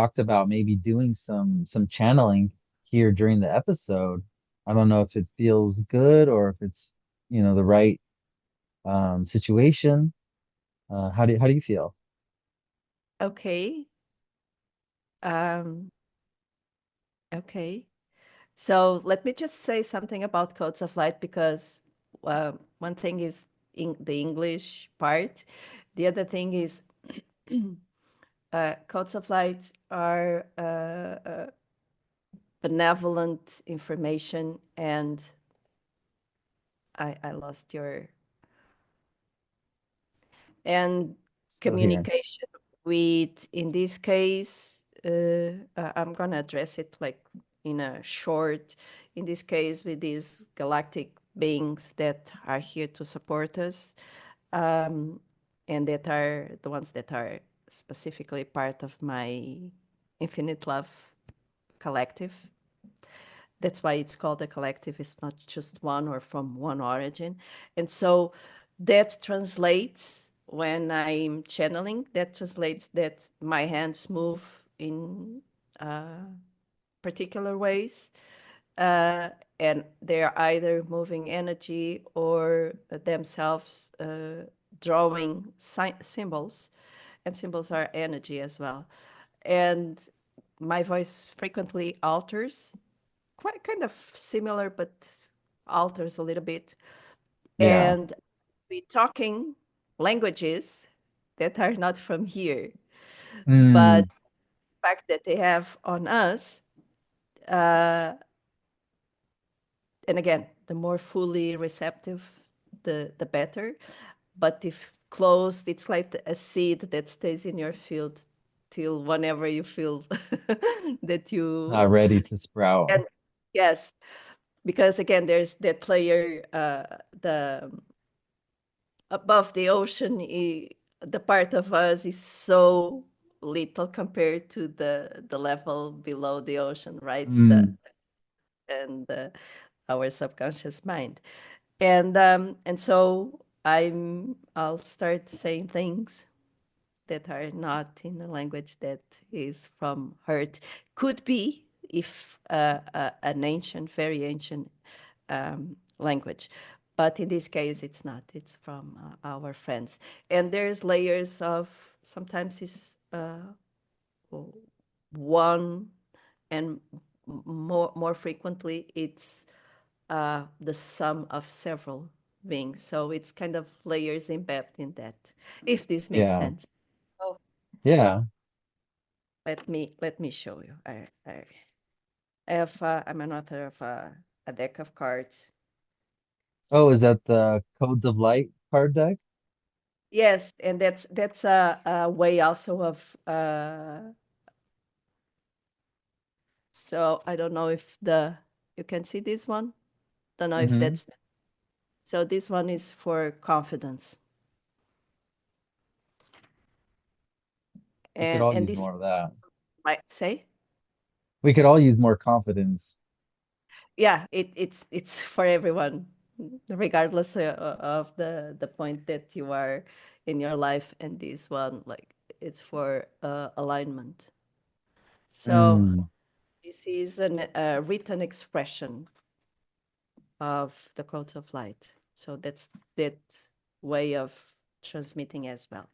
talked about maybe doing some channeling here during the episode. I don't know if it feels good or if it's, the right situation. How do you feel? Okay. Um, okay. So let me just say something about codes of light because one thing is in the English part. The other thing is codes of light are benevolent information, and I lost your and Still here. communication with, in this case, I'm gonna address it like in a short, in this case, with these galactic beings that are here to support us, um, and that are the ones that are specifically part of my Infinite Love collective. That's why it's called a collective. It's not just one or from one origin. And so that translates when I'm channeling, that translates that my hands move in particular ways. Uh, and they're either moving energy or themselves drawing symbols. And symbols are energy as well. And my voice frequently alters, quite kind of similar, but alters a little bit. Yeah. And we talking languages that are not from here, but Mm, the fact that they have on us, uh, and again, the more fully receptive, the better. But if closed, it's like a seed that stays in your field till whenever you feel that it's not you ready to sprout. and yes, because again, there's that layer, the above the ocean, the part of us is so little compared to the level below the ocean, right? The Mm, and our subconscious mind, and so I'll start saying things that are not in a language that is from Earth. Could be if an ancient, very ancient language. But in this case, it's not. It's from our friends. And there's layers of, sometimes it's one, and more frequently, it's the sum of several beings. So it's kind of layers embedded in that, if this makes yeah. sense. Oh, Yeah. let me show you. I have I'm an author of a deck of cards. Oh, is that the Codes of Light card deck? Yes, and that's a way also of so I don't know if the you can see this one. Don't know if Mm-hmm. that's so this one is for confidence. We could all And use this more of that. might say, We could all use more confidence. yeah, it's for everyone, regardless of the point that you are in your life. And this one, like, it's for alignment. So Mm, this is a written expression of the code of light. So that's that way of transmitting as well.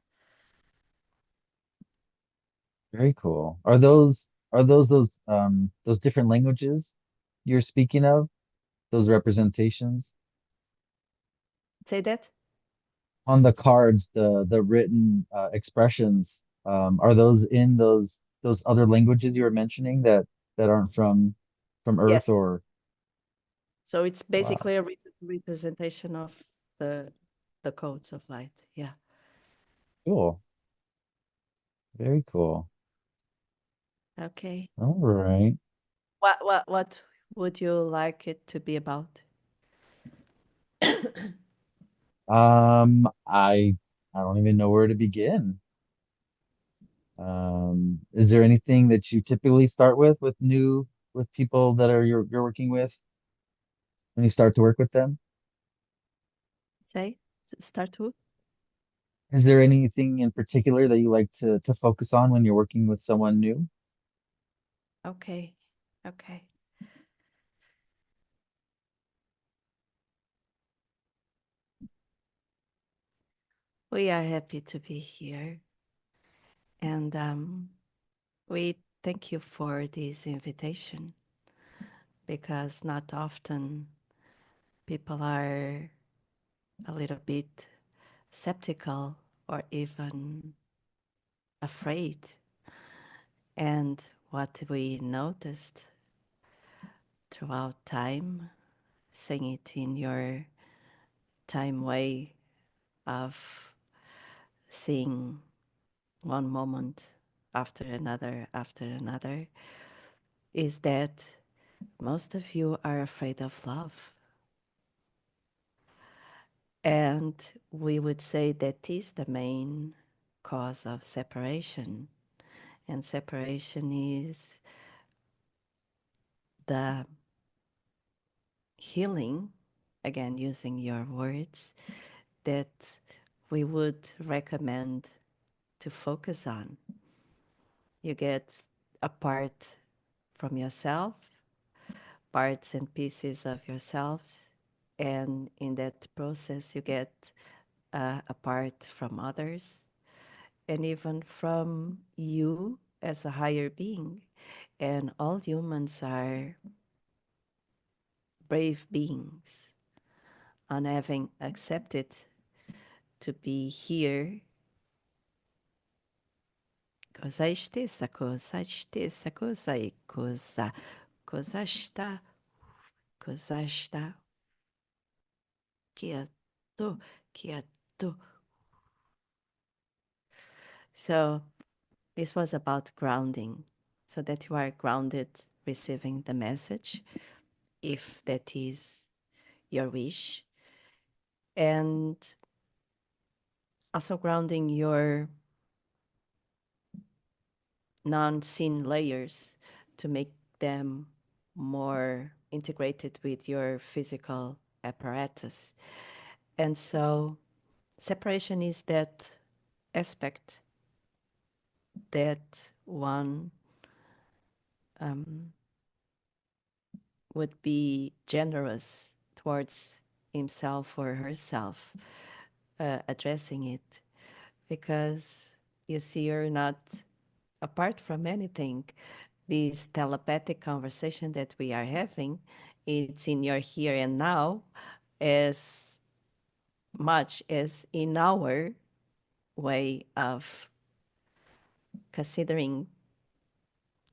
very cool. Are those different languages you're speaking of? Those representations Say that? on the cards, the written expressions, are those in those other languages you were mentioning that aren't from Earth Yes. or So it's wow, basically a written representation of the the codes of light. Yeah. cool. Very cool. Okay. All right. What would you like it to be about? I don't even know where to begin. Is there anything that you typically start with people that are you're working with when you start to work with them? Say, start to. Is there anything in particular that you like to focus on when you're working with someone new? Okay. Okay. We are happy to be here. And we thank you for this invitation because not often people are a little bit skeptical or even afraid. And what we noticed throughout time, saying it in your time way of seeing one moment after another, is that most of you are afraid of love. And we would say that is the main cause of separation. And separation is the healing, again, using your words, that we would recommend to focus on. You get apart from yourself, parts and pieces of yourselves, and in that process, you get apart from others and even from you as a higher being. And all humans are brave beings on having accepted to be here. Coisa estesa, coisa estesa, coisa e coisa está, quieto, quieto. So this was about grounding, so that you are grounded receiving the message, if that is your wish, and also grounding your non-sin layers to make them more integrated with your physical apparatus. And so separation is that aspect that one um, would be generous towards himself or herself, addressing it, because you see, you're not apart from anything. This telepathic conversation that we are having, it's in your here and now as much as in our way of considering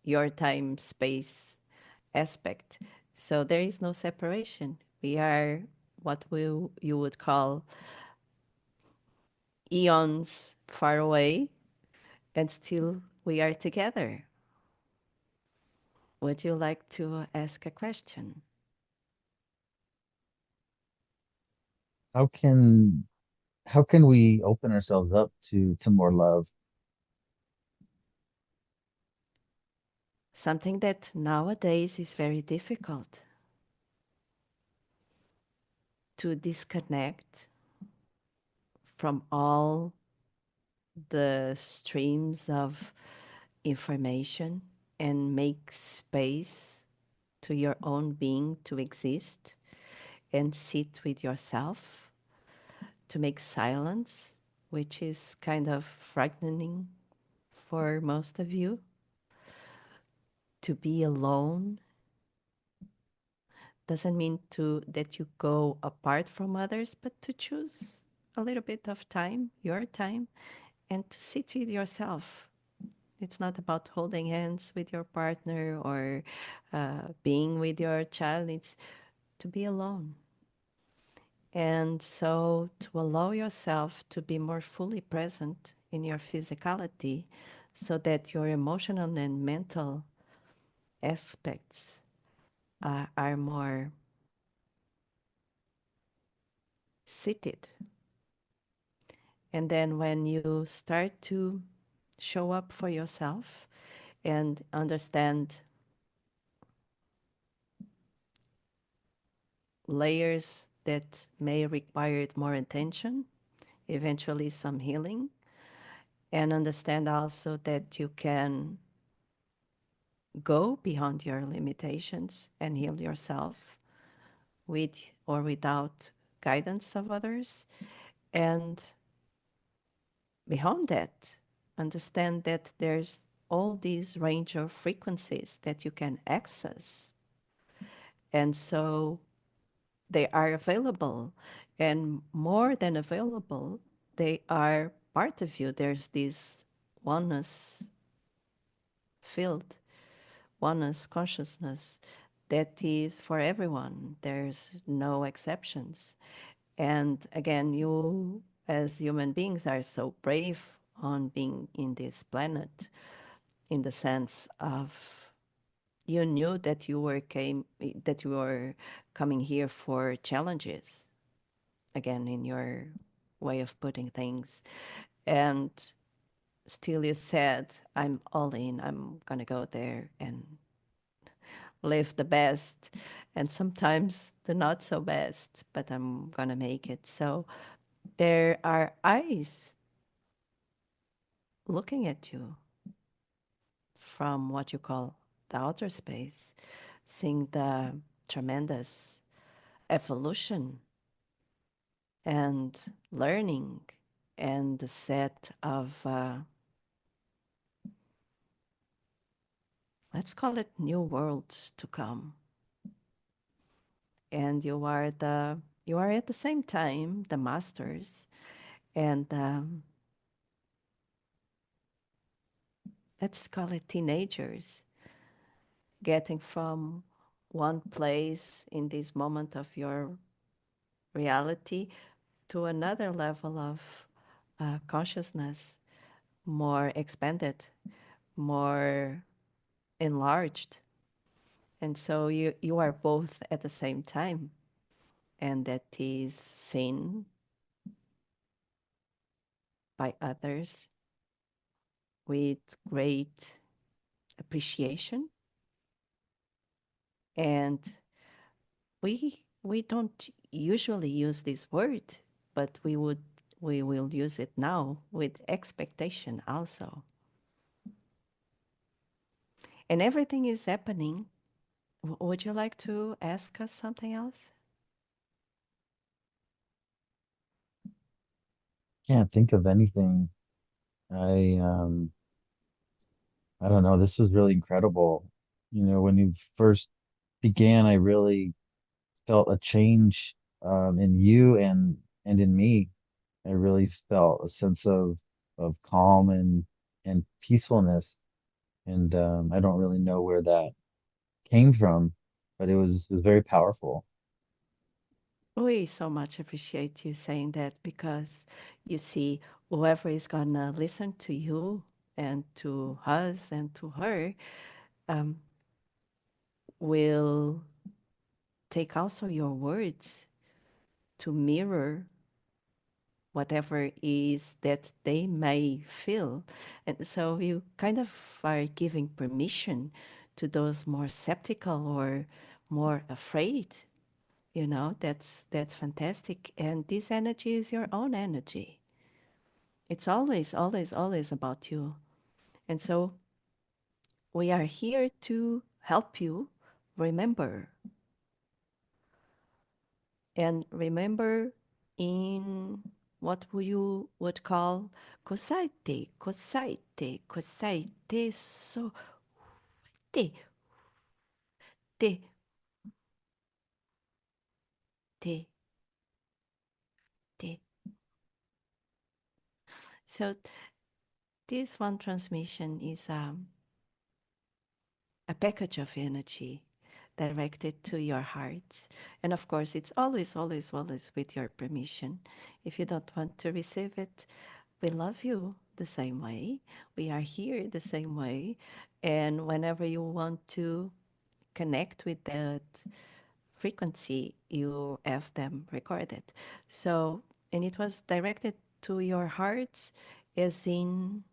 your time space aspect. So there is no separation. We are what you would call eons far away, and still we are together. Would you like to ask a question? How can how can we open ourselves up to more love? Something that nowadays is very difficult to disconnect from all the streams of information and make space to your own being to exist and sit with yourself, to make silence, which is kind of frightening for most of you, to be alone. Doesn't mean to that you go apart from others, but to choose a little bit of time, your time, and to sit with yourself. It's not about holding hands with your partner or being with your child. It's to be alone. And so to allow yourself to be more fully present in your physicality so that your emotional and mental aspects are more seated. And then when you start to show up for yourself and understand layers that may require more attention, eventually some healing, and understand also that you can go beyond your limitations and heal yourself with or without guidance of others. And beyond that, understand that there's all these range of frequencies that you can access. And so they are available. And more than available, they are part of you. There's this oneness field, oneness consciousness that is for everyone. There's no exceptions. And again, you as human beings are so brave on being in this planet in the sense of you knew that you were coming here for challenges again in your way of putting things, and still you said, I'm all in, I'm gonna go there and live the best, and sometimes the not so best, but I'm gonna make it. So there are eyes looking at you from what you call the outer space, seeing the tremendous evolution and learning and the set of, let's call it new worlds to come. And you are at the same time the masters and let's call it teenagers getting from one place in this moment of your reality to another level of consciousness, more expanded, more enlarged. And so you are both at the same time. And that is seen by others with great appreciation. And we don't usually use this word, but we will use it now with expectation also. And everything is happening. Would you like to ask us something else? Can't think of anything. I I don't know. This was really incredible. You know, when you first began, I really felt a change in you and in me. I really felt a sense of calm and peacefulness. And I don't really know where that came from, but it was very powerful. We so much appreciate you saying that because you see, whoever is gonna listen to you and to us and to her um, will take also your words to mirror whatever is that they may feel. And so you kind of are giving permission to those more skeptical or more afraid. You know, that's fantastic. And this energy is your own energy. It's always, always, always about you. And so we are here to help you remember. And remember in what you would call kosaite, kosaite, kosaite, so te, te, te, te. So this one transmission is a package of energy directed to your heart. And of course, it's always, always, always with your permission. If you don't want to receive it, we love you the same way. We are here the same way. And whenever you want to connect with that frequency, you have them recorded. So, and it was directed to your hearts as in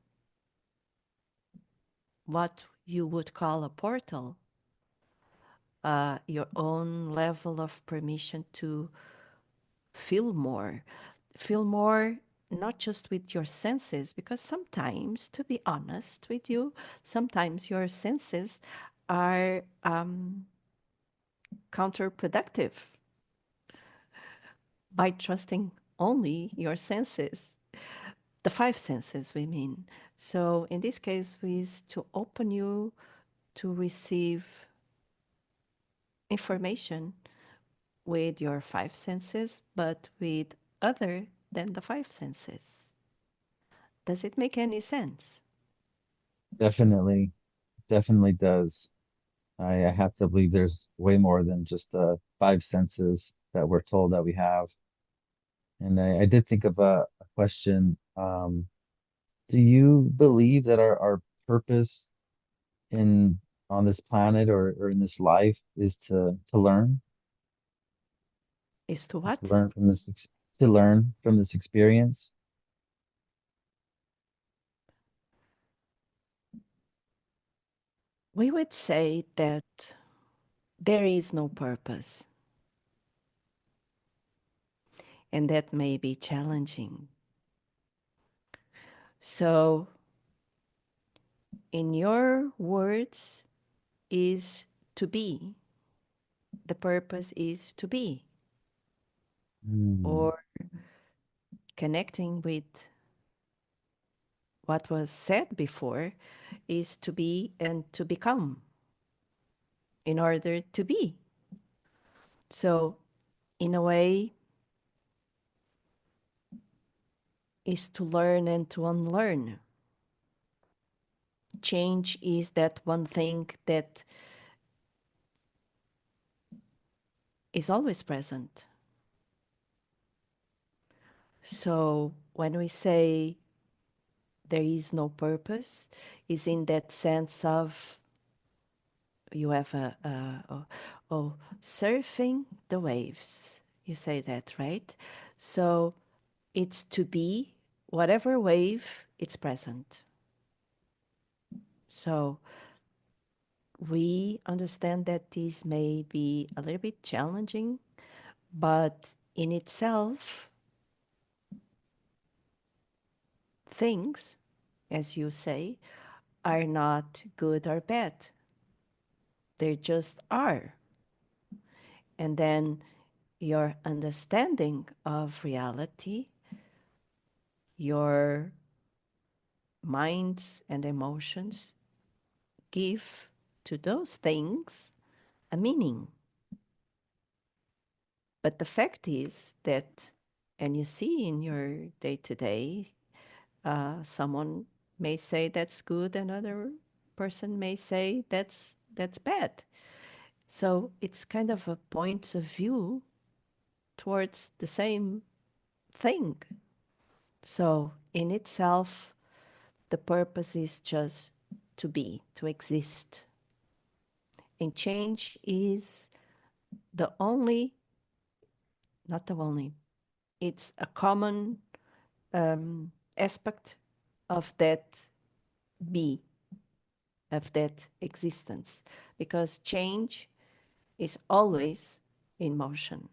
what you would call a portal, your own level of permission to feel more. Feel more not just with your senses, because sometimes, to be honest with you, sometimes your senses are counterproductive by trusting only your senses, the five senses, we mean. So in this case, is to open you to receive information with your five senses, but with other than the five senses. Does it make any sense? Definitely, definitely does. I have to believe there's way more than just the five senses that we're told that we have. And I did think of a question. Do you believe that our purpose in on this planet or in this life is Is to to what? learn from to learn from this experience? We would say that there is no purpose, and that may be challenging. So, in your words, is to be. The purpose is to be, Hmm. or connecting with what was said before, is to be and to become in order to be. So, in a way, is to learn and to unlearn. Change is that one thing that is always present. So, when we say there is no purpose, is in that sense of you have oh, surfing the waves. You say that, right? So it's to be whatever wave it's present. So we understand that this may be a little bit challenging, but in itself, things, as you say, are not good or bad. They just are. And then your understanding of reality, your minds and emotions give to those things a meaning. But the fact is that, and you see in your day to day, someone may say that's good, another person may say that's bad. So it's kind of a points of view towards the same thing. So in itself, the purpose is just to be, to exist. And change is the only, not the only, it's a common aspect of that be, of that existence, because change is always in motion.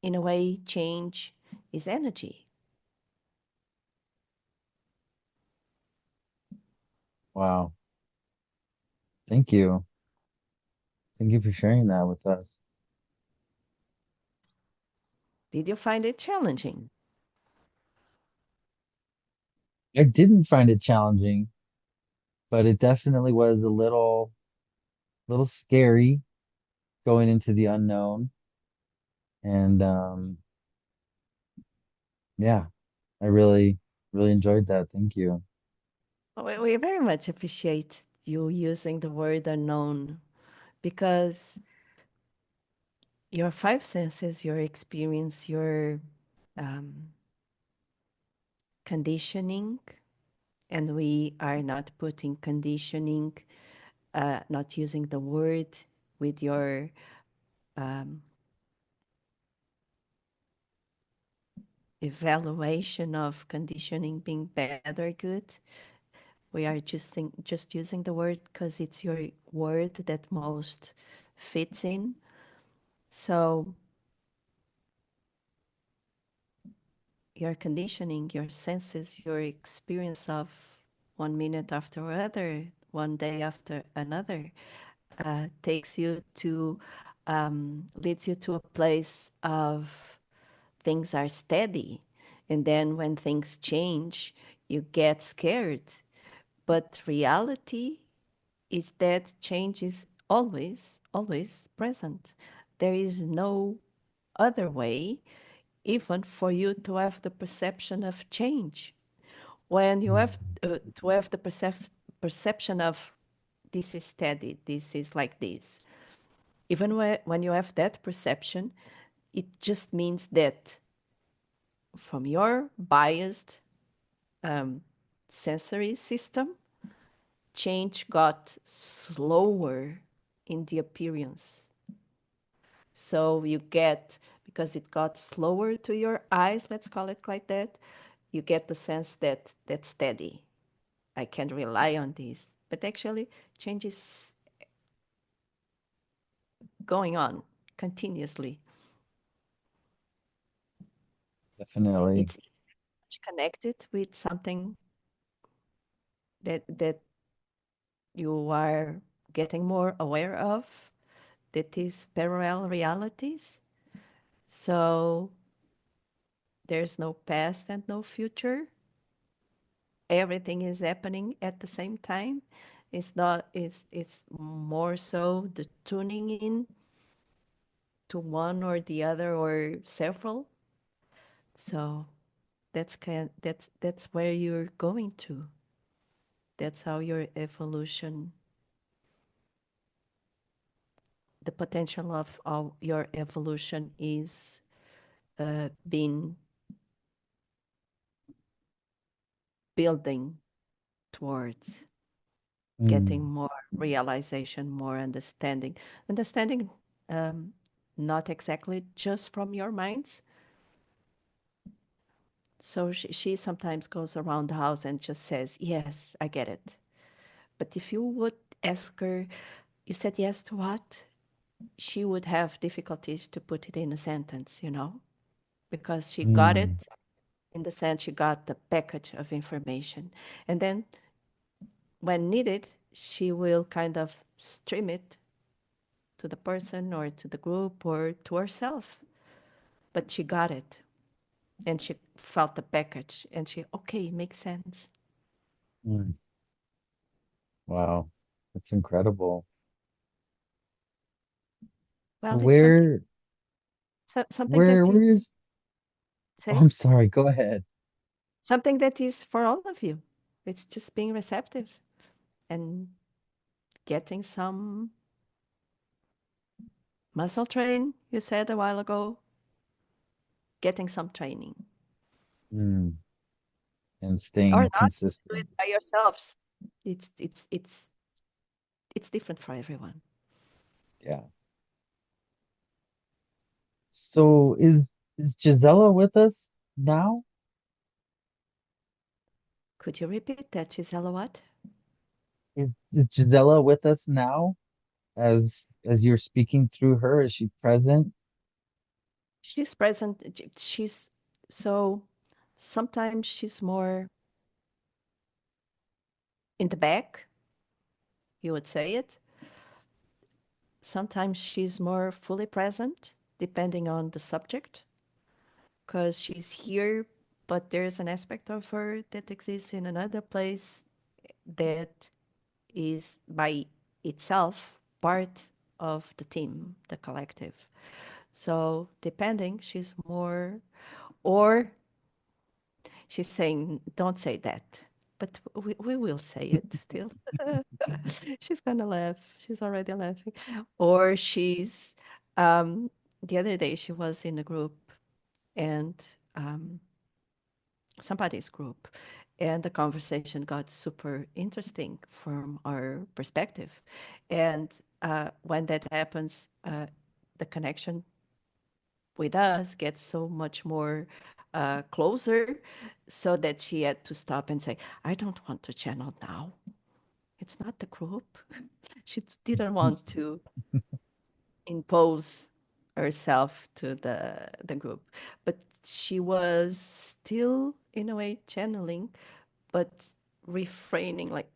In a way, change is energy. Wow. Thank you. Thank you for sharing that with us. Did you find it challenging? I didn't find it challenging, but it definitely was a little scary going into the unknown. And yeah, I really enjoyed that. Thank you. We very much appreciate you using the word unknown because your five senses, your experience, your um, conditioning, and we are not putting conditioning, not using the word with your um, evaluation of conditioning being bad or good. We are just using the word because it's your word that most fits in. So your conditioning, your senses, your experience of one minute after other, one day after another, takes you to, leads you to a place of things are steady. And then when things change, you get scared. But reality is that change is always, always present. There is no other way, even for you to have the perception of change. When you have Mm. to have the perception of this is steady, this is like this, even when you have that perception, it just means that from your biased um, sensory system, change got slower in the appearance. So you get, because it got slower to your eyes, let's call it like that, you get the sense that that's steady. I can rely on this. But actually, change is going on continuously. Definitely. It's connected with something that you are getting more aware of, that is parallel realities. So there's no past and no future. Everything is happening at the same time. It's not, it's more so the tuning in to one or the other or several. So that's where you're going to. That's how your evolution, the potential of your evolution is being building towards getting Mm. more realization, more understanding. Understanding, um, not exactly just from your minds. So she sometimes goes around the house and just says, yes, I get it. But if you would ask her, you said yes to what? She would have difficulties to put it in a sentence, because she got Mm. it in the sense she got the package of information. And then when needed, she will kind of stream it to the person or to the group or to herself. But she got it and she felt the package and she, okay, makes sense. Mm. Wow. That's incredible. So Well, it's something, something that is, where is, oh, say, I'm sorry, go ahead. something that is for all of you. It's just being receptive and getting some muscle train, you said a while ago, getting some training. Mm. And Or staying not, do consistent. it by yourselves. It's it's it's it's different for everyone. Yeah. So is Gisela with us now? Could you repeat that, Gisela? What? Is Gisela with us now as you're speaking through her? Is she present? She's present. She's so sometimes she's more in the back, you would say it. Sometimes she's more fully present, depending on the subject, because she's here, but there's an aspect of her that exists in another place that is by itself part of the team, the collective. So depending, she's more, or she's saying, don't say that. But we will say it still. She's gonna laugh. She's already laughing. Or she's, um, the other day she was in a group and um, somebody's group, and the conversation got super interesting from our perspective. And when that happens, the connection with us gets so much more closer, so that she had to stop and say, I don't want to channel now. It's not the group. She didn't want to impose herself to the group, but she was still in a way channeling, but refraining, like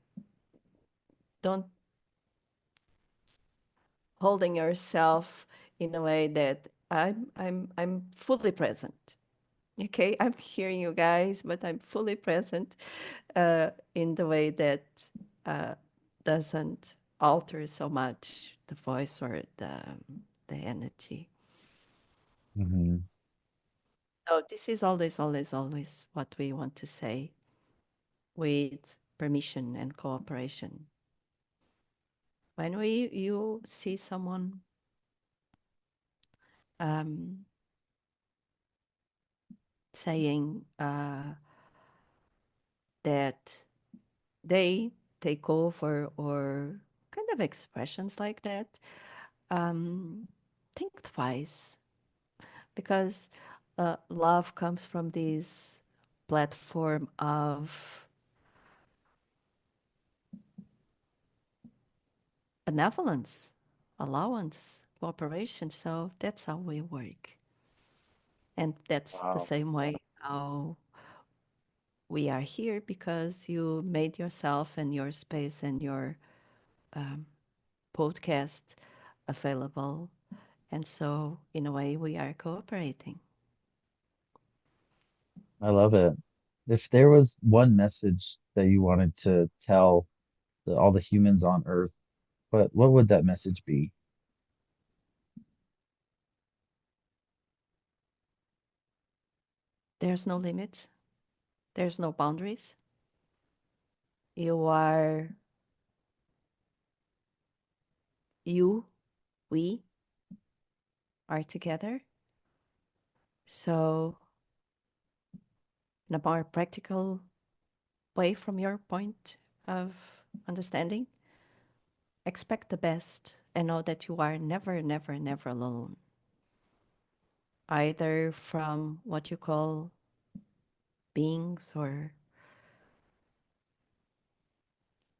Don't holding yourself in a way that I'm fully present. Okay, I'm hearing you guys, but I'm fully present in the way that uh, doesn't alter so much the voice or the energy. Hmm. So this is always, always, always what we want to say with permission and cooperation. When we you see someone um, saying that they take over or kind of expressions like that, um, think twice because love comes from this platform of benevolence, allowance, cooperation. So that's how we work. And that's the Wow. same way how we are here because you made yourself and your space and your um, podcast available. And so, in a way, we are cooperating. I love it. If there was one message that you wanted to tell all the humans on Earth, what would that message be? There's no limits, there's no boundaries. You are you, we are together. So, in a more practical way, from your point of understanding, expect the best and know that you are never, never, never alone, either from what you call beings or,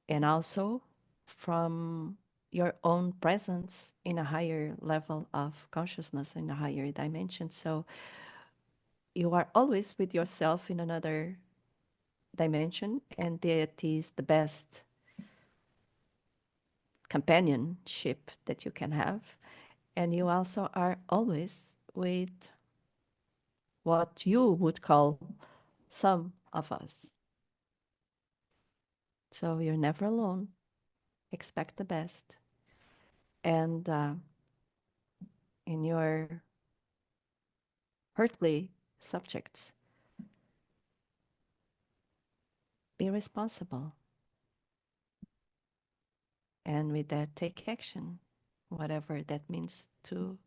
and also from your own presence in a higher level of consciousness in a higher dimension. So you are always with yourself in another dimension, and that is the best companionship that you can have. And you also are always with what you would call some of us. So you're never alone. Expect the best. And in your earthly subjects, be responsible. And with that, take action, whatever that means to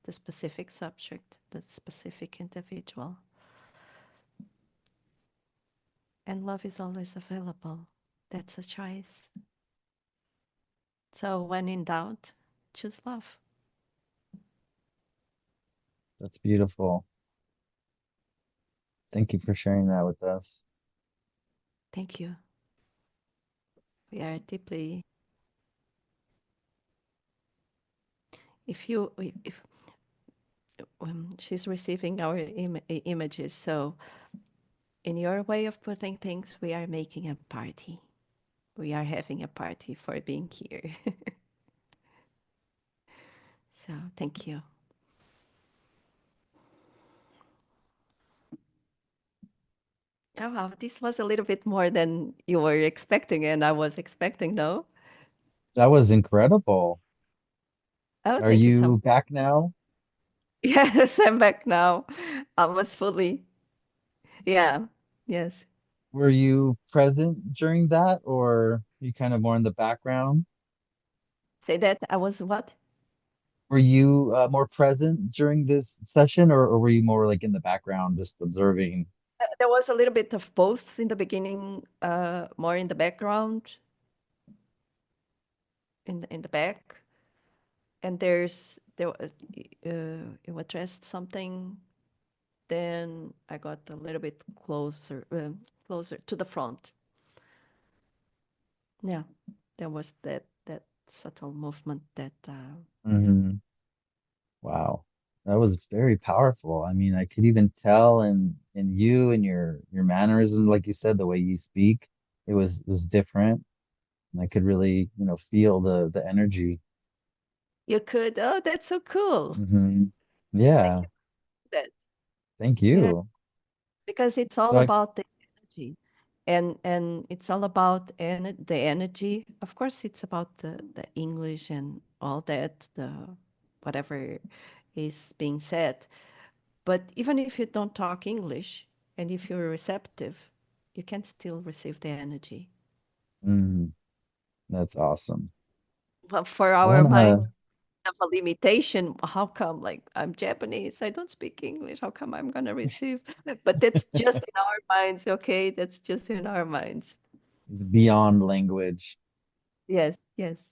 the specific subject, the specific individual. And love is always available. That's a choice. So when in doubt, choose love. That's beautiful. Thank you for sharing that with us. Thank you. We are deeply. If you, if she's receiving our images, so in your way of putting things, we are making a party. We are having a party for being here. So thank you. Oh, wow, this was a little bit more than you were expecting, and I was expecting, no? That was incredible. Oh, Are thank you so much. you back now? Yes, I'm back now. Almost fully. Yeah. Yes. Were you present during that, or you kind of more in the background? Say that I was what? Were you more present during this session, or were you more like in the background, just observing? There was a little bit of both in the beginning, more in the background, in the back, and you addressed something. Then I got a little bit closer to the front. Yeah, there was that subtle movement that yeah. Hmm. Wow, that was very powerful. I mean, I could even tell in you and your mannerism, like you said, the way you speak, it was different. and I could really, feel the energy. You could. Oh, that's so cool. Hmm. Thank Yeah, you for that. thank Yeah, you. because it's So all I, about the energy, and it's all about the energy. Of course, it's about the English and all that, the whatever is being said. But even if you don't talk English and if you're receptive, you can still receive the energy. mm, that's awesome. But for I our want minds to, have a limitation, how come, like, I'm Japanese, I don't speak English, how come I'm gonna receive? But that's just in our minds, okay? That's just in our minds. beyond language. Yes, yes.